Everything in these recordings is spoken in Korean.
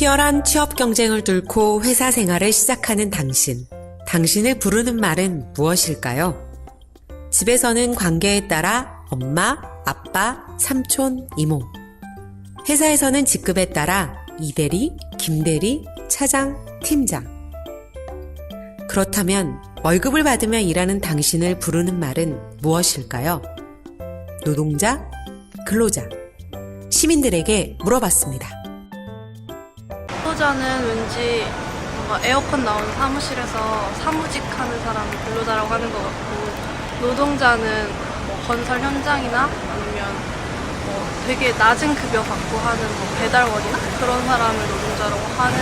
치열한 취업 경쟁을 뚫고 회사 생활을 시작하는 당신. 당신을 부르는 말은 무엇일까요? 집에서는 관계에 따라 엄마, 아빠, 삼촌, 이모. 회사에서는 직급에 따라 이대리, 김대리, 차장, 팀장. 그렇다면 월급을 받으며 일하는 당신을 부르는 말은 무엇일까요? 노동자, 근로자. 시민들에게 물어봤습니다. 근로자는 왠지 뭔가 에어컨 나오는 사무실에서 사무직하는 사람을 근로자라고 하는 것 같고, 노동자는 뭐 건설 현장이나 아니면 뭐 되게 낮은 급여 받고 하는 뭐 배달원이나 그런 사람을 노동자라고 하는,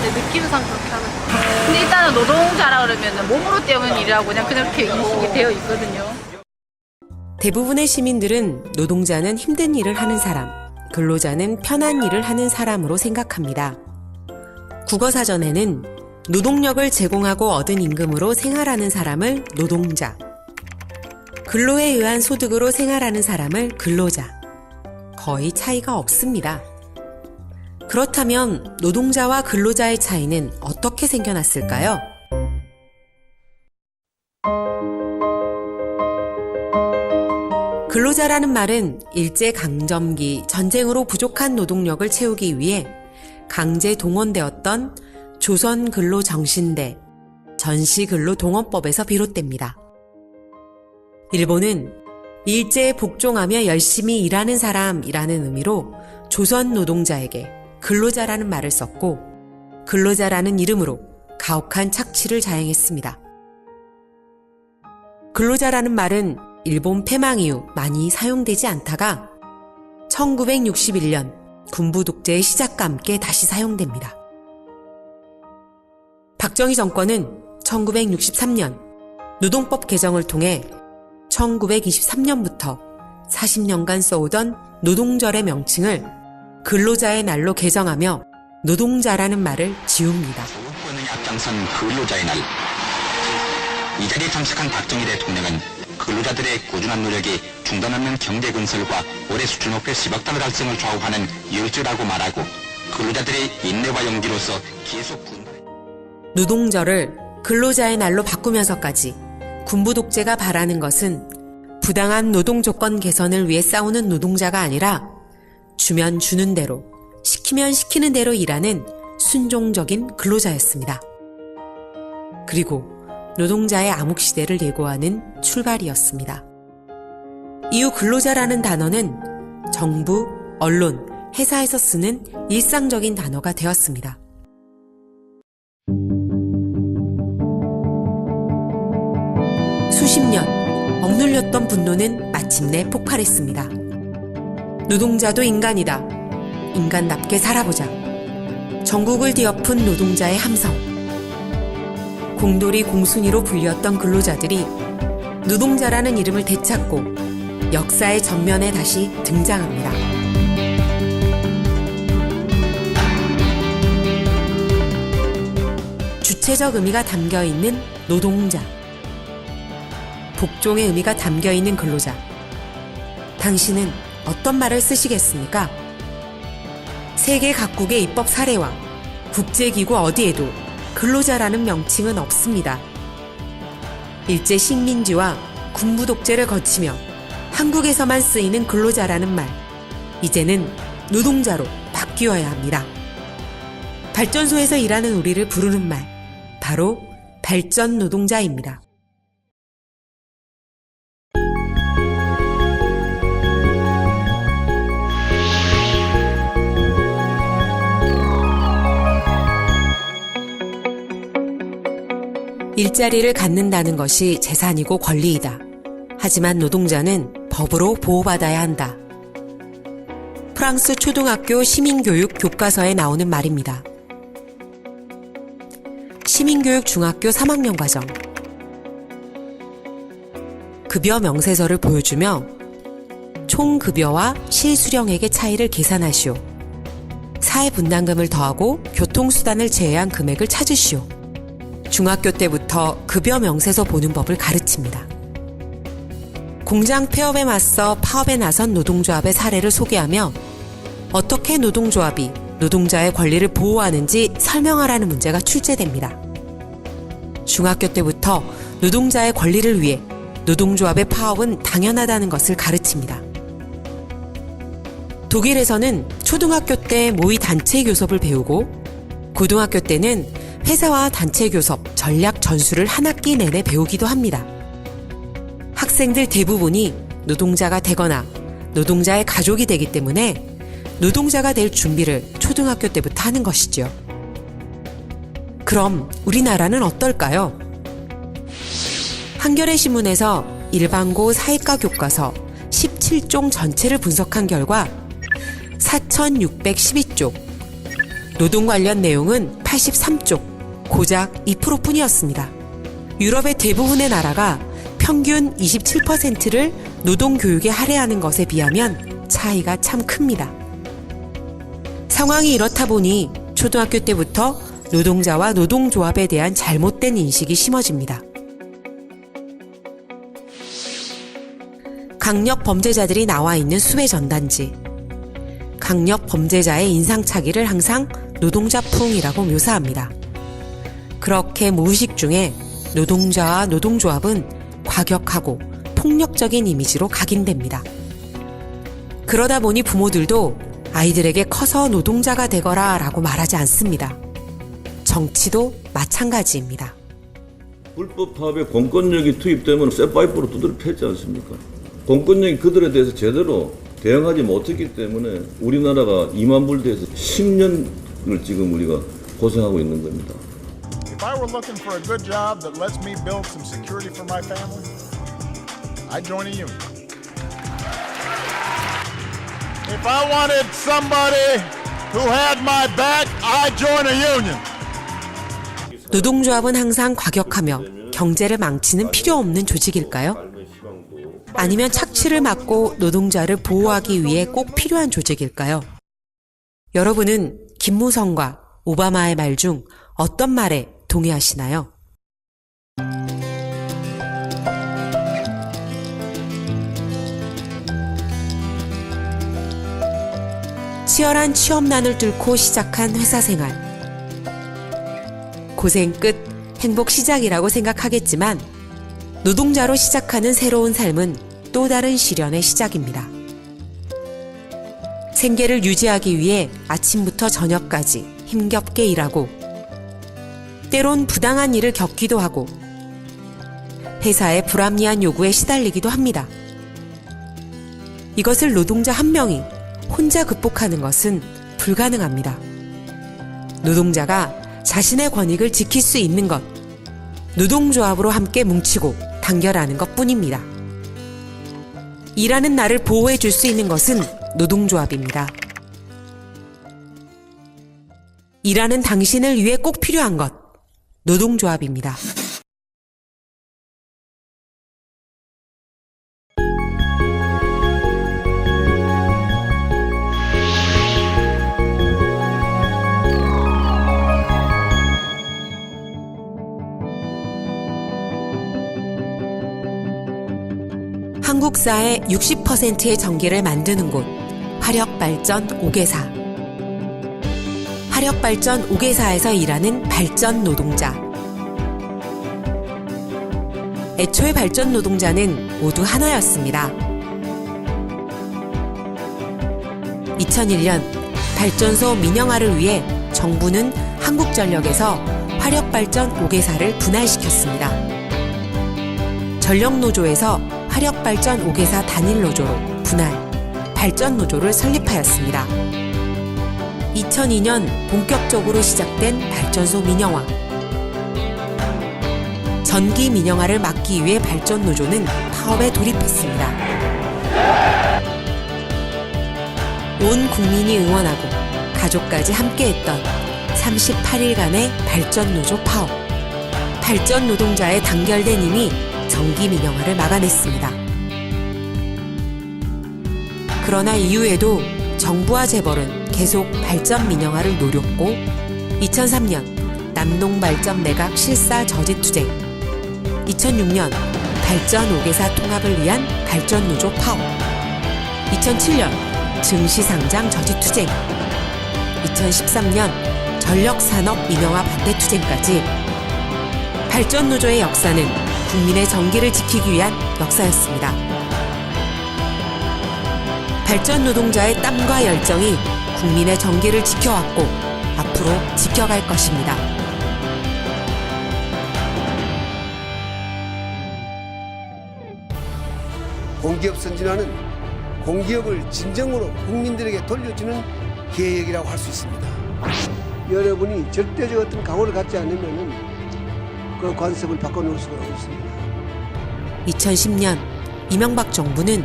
내 느낌상 그렇게 하는 것 같아요. 근데 일단은 노동자라 그러면 몸으로 때우는 일이라고 그냥 그렇게 인식이 되어 있거든요. 대부분의 시민들은 노동자는 힘든 일을 하는 사람, 근로자는 편한 일을 하는 사람으로 생각합니다. 국어사전에는 노동력을 제공하고 얻은 임금으로 생활하는 사람을 노동자, 근로에 의한 소득으로 생활하는 사람을 근로자, 거의 차이가 없습니다. 그렇다면 노동자와 근로자의 차이는 어떻게 생겨났을까요? 근로자라는 말은 일제강점기 전쟁으로 부족한 노동력을 채우기 위해 강제 동원되었던 조선근로정신대 전시근로동원법에서 비롯됩니다. 일본은 일제에 복종하며 열심히 일하는 사람이라는 의미로 조선 노동자에게 근로자라는 말을 썼고, 근로자라는 이름으로 가혹한 착취를 자행했습니다. 근로자라는 말은 일본 패망 이후 많이 사용되지 않다가 1961년 군부 독재의 시작과 함께 다시 사용됩니다. 박정희 정권은 1963년 노동법 개정을 통해 1923년부터 40년간 써오던 노동절의 명칭을 근로자의 날로 개정하며 노동자라는 말을 지웁니다. 소유권을 앞장선 근로자의 날. 이 자리에 참석한 박정희 대통령은 근로자들의 꾸준한 노력이 중단 없는 경제 건설과 올해 수출 목표 10억 달러 달성을 좌우하는 열쇠라고 말하고, 근로자들의 인내와 용기로서 계속 노동절을 근로자의 날로 바꾸면서까지 군부 독재가 바라는 것은 부당한 노동 조건 개선을 위해 싸우는 노동자가 아니라 주면 주는 대로, 시키면 시키는 대로 일하는 순종적인 근로자였습니다. 그리고 노동자의 암흑시대를 예고하는 출발이었습니다. 이후 근로자라는 단어는 정부, 언론, 회사에서 쓰는 일상적인 단어가 되었습니다. 수십 년 억눌렸던 분노는 마침내 폭발했습니다. 노동자도 인간이다. 인간답게 살아보자. 전국을 뒤엎은 노동자의 함성. 공돌이 공순이로 불렸던 근로자들이 노동자라는 이름을 되찾고 역사의 전면에 다시 등장합니다. 주체적 의미가 담겨있는 노동자, 복종의 의미가 담겨있는 근로자. 당신은 어떤 말을 쓰시겠습니까? 세계 각국의 입법 사례와 국제기구 어디에도 근로자라는 명칭은 없습니다. 일제 식민지와 군부 독재를 거치며 한국에서만 쓰이는 근로자라는 말, 이제는 노동자로 바뀌어야 합니다. 발전소에서 일하는 우리를 부르는 말, 바로 발전 노동자입니다. 일자리를 갖는다는 것이 재산이고 권리이다. 하지만 노동자는 법으로 보호받아야 한다. 프랑스 초등학교 시민교육 교과서에 나오는 말입니다. 시민교육 중학교 3학년 과정. 급여 명세서를 보여주며 총급여와 실수령액의 차이를 계산하시오. 사회분담금을 더하고 교통수단을 제외한 금액을 찾으시오. 중학교 때부터 급여 명세서 보는 법을 가르칩니다. 공장 폐업에 맞서 파업에 나선 노동조합의 사례를 소개하며 어떻게 노동조합이 노동자의 권리를 보호하는지 설명하라는 문제가 출제됩니다. 중학교 때부터 노동자의 권리를 위해 노동조합의 파업은 당연하다는 것을 가르칩니다. 독일에서는 초등학교 때 모의 단체 교섭을 배우고 고등학교 때는 회사와 단체 교섭, 전략 전술을 한 학기 내내 배우기도 합니다. 학생들 대부분이 노동자가 되거나 노동자의 가족이 되기 때문에 노동자가 될 준비를 초등학교 때부터 하는 것이죠. 그럼 우리나라는 어떨까요? 한겨레 신문에서 일반고 사회과 교과서 17종 전체를 분석한 결과 4,612쪽, 노동 관련 내용은 83쪽, 고작 2%뿐이었습니다. 유럽의 대부분의 나라가 평균 27%를 노동 교육에 할애하는 것에 비하면 차이가 참 큽니다. 상황이 이렇다 보니 초등학교 때부터 노동자와 노동조합에 대한 잘못된 인식이 심어집니다. 강력 범죄자들이 나와 있는 수배 전단지. 강력 범죄자의 인상착의를 항상 노동자풍이라고 묘사합니다. 그렇게 무의식 중에 노동자와 노동조합은 과격하고 폭력적인 이미지로 각인됩니다. 그러다 보니 부모들도 아이들에게 커서 노동자가 되거라 라고 말하지 않습니다. 정치도 마찬가지입니다. 불법 파업에 공권력이 투입되면 쇠파이프로 두드려 패지 않습니까? 공권력이 그들에 대해서 제대로 대응하지 못했기 때문에 우리나라가 2만 불대에서 10년을 지금 우리가 고생하고 있는 겁니다. If I were looking for a good job that lets me build some security for my family, I'd join a union. If I wanted somebody who had my back, I'd join a union. 노동조합은 항상 과격하며 경제를 망치는 필요 없는 조직일까요? 아니면 착취를 막고 노동자를 보호하기 위해 꼭 필요한 조직일까요? 여러분은 김무성과 오바마의 말 중 어떤 말에 동의하시나요? 치열한 취업난을 뚫고 시작한 회사 생활. 고생 끝 행복 시작이라고 생각하겠지만 노동자로 시작하는 새로운 삶은 또 다른 시련의 시작입니다. 생계를 유지하기 위해 아침부터 저녁까지 힘겹게 일하고 때론 부당한 일을 겪기도 하고 회사의 불합리한 요구에 시달리기도 합니다. 이것을 노동자 한 명이 혼자 극복하는 것은 불가능합니다. 노동자가 자신의 권익을 지킬 수 있는 것, 노동조합으로 함께 뭉치고 단결하는 것뿐입니다. 일하는 나를 보호해 줄 수 있는 것은 노동조합입니다. 일하는 당신을 위해 꼭 필요한 것, 노동조합입니다. 한국 사의 60%의 전기를 만드는 곳, 화력발전 5개사. 화력발전 5개사에서 일하는 발전 노동자. 애초에 발전 노동자는 모두 하나였습니다. 2001년 발전소 민영화를 위해 정부는 한국전력에서 화력발전 5개사를 분할시켰습니다. 전력노조에서 화력발전 5개사 단일노조로 분할, 발전노조를 설립하였습니다. 2002년 본격적으로 시작된 발전소 민영화. 전기 민영화를 막기 위해 발전노조는 파업에 돌입했습니다. 온 국민이 응원하고 가족까지 함께했던 38일간의 발전노조 파업. 발전 노동자의 단결된 힘이 전기 민영화를 막아냈습니다. 그러나 이후에도 정부와 재벌은 계속 발전 민영화를 노렸고 2003년 남농발전 매각 실사 저지투쟁, 2006년 발전 5개사 통합을 위한 발전노조 파업, 2007년 증시상장 저지투쟁, 2013년 전력산업 민영화 반대 투쟁까지 발전노조의 역사는 국민의 정기를 지키기 위한 역사였습니다. 발전노동자의 땀과 열정이 국민의 정기를 지켜왔고 앞으로 지켜갈 것입니다. 공기업 선진화는 공기업을 진정으로 국민들에게 돌려주는 계획이라고 할 수 있습니다. 여러분이 절대적 어떤 각오를 갖지 않으면 그 관습을 바꿔놓을 수가 없습니다. 2010년 이명박 정부는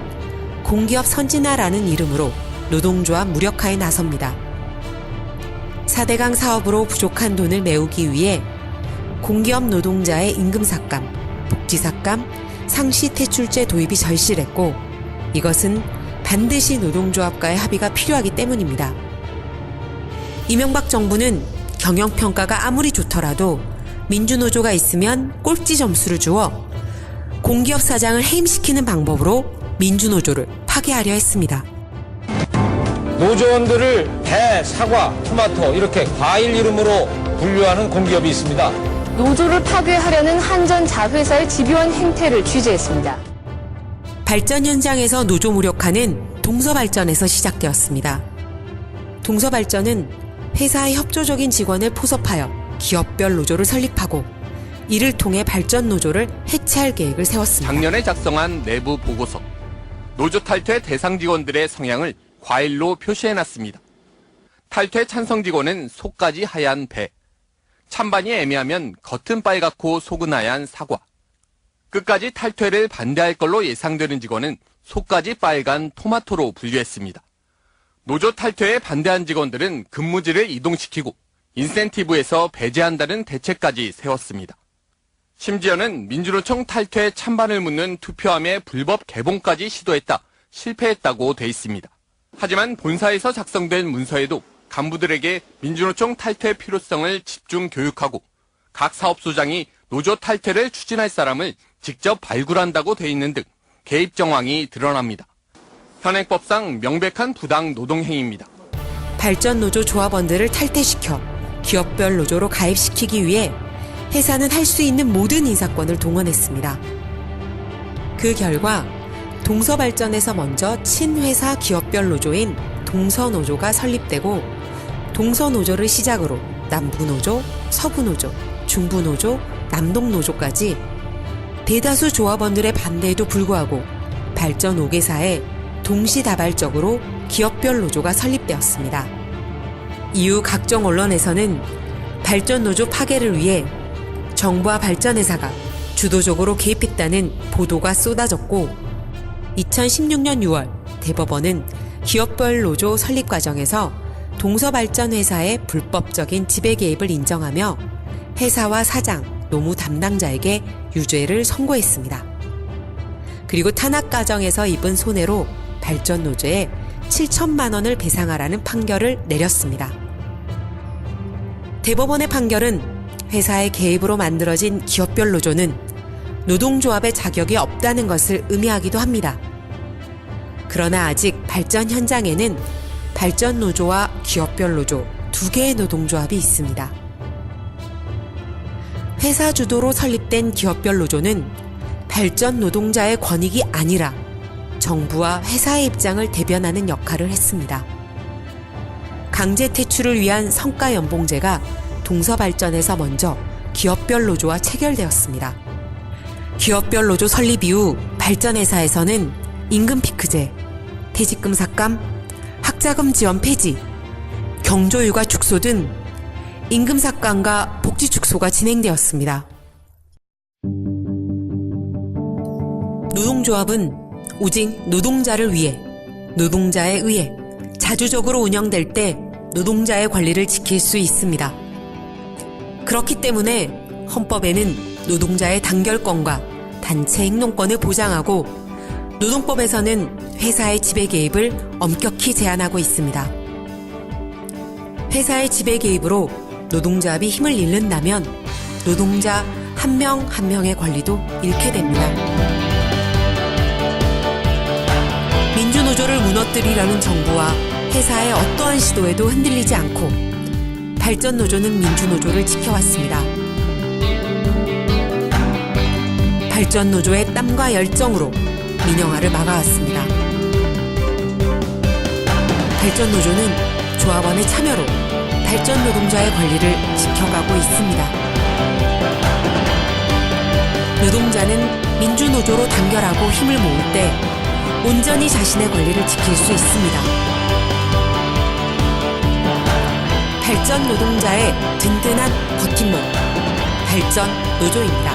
공기업 선진화라는 이름으로 노동조합 무력화에 나섭니다. 4대강 사업으로 부족한 돈을 메우기 위해 공기업 노동자의 임금 삭감, 복지 삭감, 상시 퇴출제 도입이 절실했고 이것은 반드시 노동조합과의 합의가 필요하기 때문입니다. 이명박 정부는 경영평가가 아무리 좋더라도 민주노조가 있으면 꼴찌 점수를 주어 공기업 사장을 해임시키는 방법으로 민주노조를 파괴하려 했습니다. 노조원들을 배, 사과, 토마토 이렇게 과일 이름으로 분류하는 공기업이 있습니다. 노조를 파괴하려는 한전 자회사의 집요한 행태를 취재했습니다. 발전 현장에서 노조 무력화는 동서발전에서 시작되었습니다. 동서발전은 회사의 협조적인 직원을 포섭하여 기업별 노조를 설립하고 이를 통해 발전 노조를 해체할 계획을 세웠습니다. 작년에 작성한 내부 보고서. 노조 탈퇴 대상 직원들의 성향을 과일로 표시해놨습니다. 탈퇴 찬성 직원은 속까지 하얀 배, 찬반이 애매하면 겉은 빨갛고 속은 하얀 사과, 끝까지 탈퇴를 반대할 걸로 예상되는 직원은 속까지 빨간 토마토로 분류했습니다. 노조 탈퇴에 반대한 직원들은 근무지를 이동시키고 인센티브에서 배제한다는 대책까지 세웠습니다. 심지어는 민주노총 탈퇴 찬반을 묻는 투표함의 불법 개봉까지 시도했다, 실패했다고 돼 있습니다. 하지만 본사에서 작성된 문서에도 간부들에게 민주노총 탈퇴 필요성을 집중 교육하고 각 사업소장이 노조 탈퇴를 추진할 사람을 직접 발굴한다고 돼 있는 등 개입 정황이 드러납니다. 현행법상 명백한 부당 노동행위입니다. 발전노조 조합원들을 탈퇴시켜 기업별 노조로 가입시키기 위해 회사는 할 수 있는 모든 인사권을 동원했습니다. 그 결과 동서발전에서 먼저 친회사 기업별 노조인 동서노조가 설립되고 동서노조를 시작으로 남부노조, 서부노조, 중부노조, 남동노조까지 대다수 조합원들의 반대에도 불구하고 발전 5개사에 동시다발적으로 기업별 노조가 설립되었습니다. 이후 각종 언론에서는 발전 노조 파괴를 위해 정부와 발전회사가 주도적으로 개입했다는 보도가 쏟아졌고 2016년 6월 대법원은 기업별 노조 설립 과정에서 동서발전회사의 불법적인 지배 개입을 인정하며 회사와 사장, 노무 담당자에게 유죄를 선고했습니다. 그리고 탄압 과정에서 입은 손해로 발전노조에 7천만 원을 배상하라는 판결을 내렸습니다. 대법원의 판결은 회사의 개입으로 만들어진 기업별 노조는 노동조합의 자격이 없다는 것을 의미하기도 합니다. 그러나 아직 발전 현장에는 발전 노조와 기업별 노조 두 개의 노동조합이 있습니다. 회사 주도로 설립된 기업별 노조는 발전 노동자의 권익이 아니라 정부와 회사의 입장을 대변하는 역할을 했습니다. 강제 퇴출을 위한 성과연봉제가 동서발전에서 먼저 기업별 노조와 체결되었습니다. 기업별 노조 설립 이후 발전회사에서는 임금 피크제, 퇴직금 삭감, 학자금 지원 폐지, 경조휴가 축소 등 임금 삭감과 복지 축소가 진행되었습니다. 노동조합은 오직 노동자를 위해, 노동자에 의해 자주적으로 운영될 때 노동자의 권리를 지킬 수 있습니다. 그렇기 때문에 헌법에는 노동자의 단결권과 단체 행동권을 보장하고 노동법에서는 회사의 지배 개입을 엄격히 제한하고 있습니다. 회사의 지배 개입으로 노동조합이 힘을 잃는다면 노동자 한 명 한 명의 권리도 잃게 됩니다. 민주노조를 무너뜨리려는 정부와 회사의 어떠한 시도에도 흔들리지 않고 발전노조는 민주노조를 지켜왔습니다. 발전노조의 땀과 열정으로 민영화를 막아왔습니다. 발전노조는 조합원의 참여로 발전 노동자의 권리를 지켜가고 있습니다. 노동자는 민주노조로 단결하고 힘을 모을 때 온전히 자신의 권리를 지킬 수 있습니다. 발전 노동자의 든든한 버팀목, 발전 노조입니다.